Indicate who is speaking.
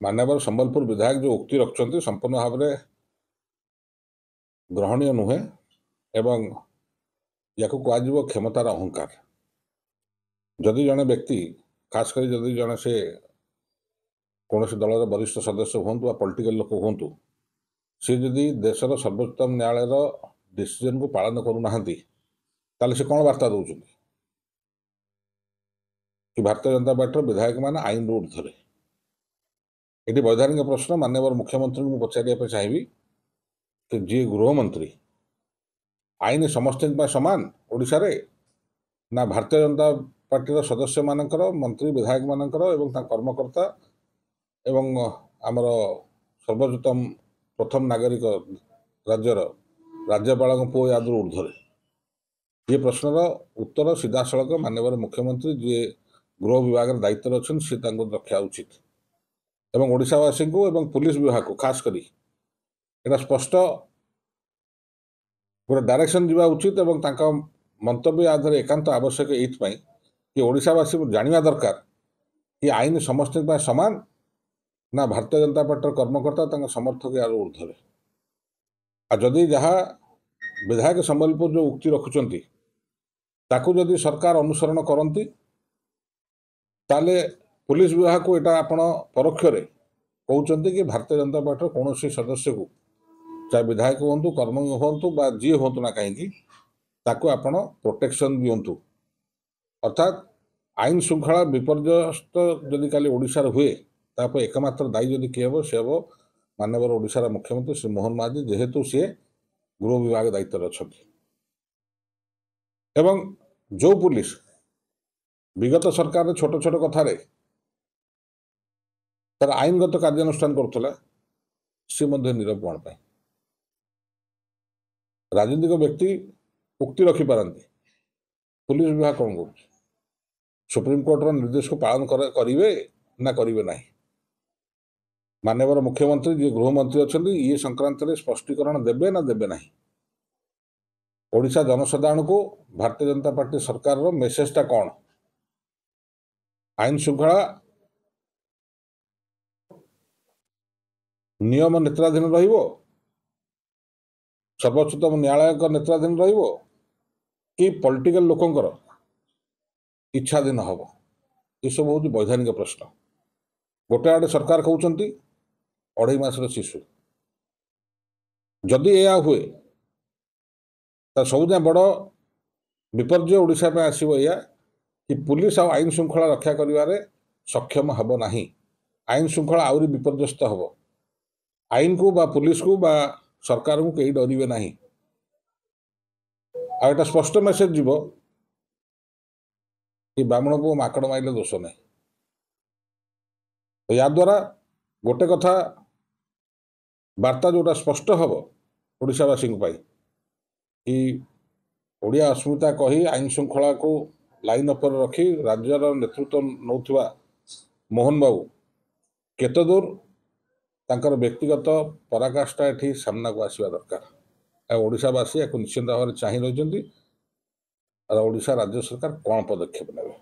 Speaker 1: मान्यवर संबलपुर विधायक जो उक्ति रखुच्च संपूर्ण भाव में ग्रहणीय नुहे एवं या कह क्षमतार अहंकार। जदि जड़े व्यक्ति खासकर जदि जड़े से कौन दलर वरिष्ठ सदस्य हूँ पॉलिटिकल लोक हूँ सी जदि देशर सर्वोच्चतम न्यायालय डिसीजन को पालन करूना से कौन वार्ता दौरान कि भारतीय जनता पार्टी विधायक मान आईन ऊर्ध्वे। ये वैधानिक प्रश्न माननीय मुख्यमंत्री को पचार चाहिए कि जी गृहमंत्री आईन समस्त सामान ओडिशा रे ना भारतीय जनता पार्टी सदस्य मानकर मंत्री विधायक मानकर एवं कर्मकर्ता एवं आमर सर्वोच्चतम प्रथम नागरिक राज्यर राज्यपाल पुओ याद ऊर्ध्वे। ये प्रश्नर उत्तर सीधा सड़क माननीय मुख्यमंत्री जी गृह विभाग दायित्व अच्छे सी रखा उचित एवं ओडिशावासी को एवं पुलिस विभाग को खास करी एटा स्पष्ट गोटे डायरेक्शन दिवा उचित एवं तांका मंतव्य आधार एकांत आवश्यक ये कि ओडिशावासी जानिया दरकार कि आईन समस्त सामान ना भारतीय जनता पार्टी कर्मकर्ता समर्थक यार ऊर्ध्वे। जदि जहाँ विधायक संबलपुर जो उक्ति रखुच्च ताकू जदि सरकार अनुसरण करती ताले पुलिस विभाग को यहाँ आपण परोक्ष कहते कि भारतीय जनता पार्टी कौन सदस्य को चाहे विधायक हूँ कर्मी हूँ जी हूँ ना कहीं आपण प्रोटेक्शन दिंतु। अर्थात आईन श्रृंखला विपर्यस्त जदि काली ओडिशार हुए तापर एकमात्र दायी जदि किए हे सी हे माननीय ओडिशार मुख्यमंत्री श्री मोहन महादी जेहेतु सी गृह विभाग दायित्व अच्छा एवं जो पुलिस विगत सरकार छोट छोट कथार तार आईनगत कार्यानुष्ठान करुला सी नीरव कौन पाई राजनीतिक व्यक्ति उक्ति रखिपारती पुलिस विभाग कौन कर सुप्रीम कोर्टर निर्देश को पालन करेंगे ना करेंगे ना। माननीय मुख्यमंत्री जी गृहमंत्री अच्छा ये संक्रांत में स्पष्टीकरण देवे ना देवे ना। ओडिशा जनसाधारण को भारतीय जनता पार्टी सरकार रो मेसेजटा कौन आईन श्रृंखला नियम नेत्राधीन रहिबो सर्वोच्चतम न्यायालय नेत्राधीन रहिबो कि पॉलिटिकल लोकंकर इच्छाधीन हम ये सब हूँ वैधानिक प्रश्न। गोटे आड़े सरकार कहते 2.5 मासर शिशु जदि यह हुए तो सबुजा बड़ विपर्य ओडिशा में आसो या कि पुलिस आईन श्रृंखला रक्षा करिवारे सक्षम हब नाही। आईन श्रृंखला आउरी विपर्यस्त हब आईन को बा पुलिस को बा सरकार को कहीं डरवे नाही। आटा स्पष्ट मेसेज जीव कि ब्राह्मण को माकड़ माइले दोष नहीं। तो या द्वारा गोटे कथा वार्ता जोटा स्पष्ट हम ओडिशावासी कि ओडिया अस्मिता कही आईन श्रृंखला को लाइन अपर रखी राज्यर नेतृत्व नौथुवा मोहन बाबू केते दूर तांकर व्यक्तिगत पराकाष्ठा एठी सामना को आसवा दरकार। ओडिशावासी या निश्चिंत भाव में चाह रही ओडिशा राज्य सरकार कौन पदक्षेप नेबे।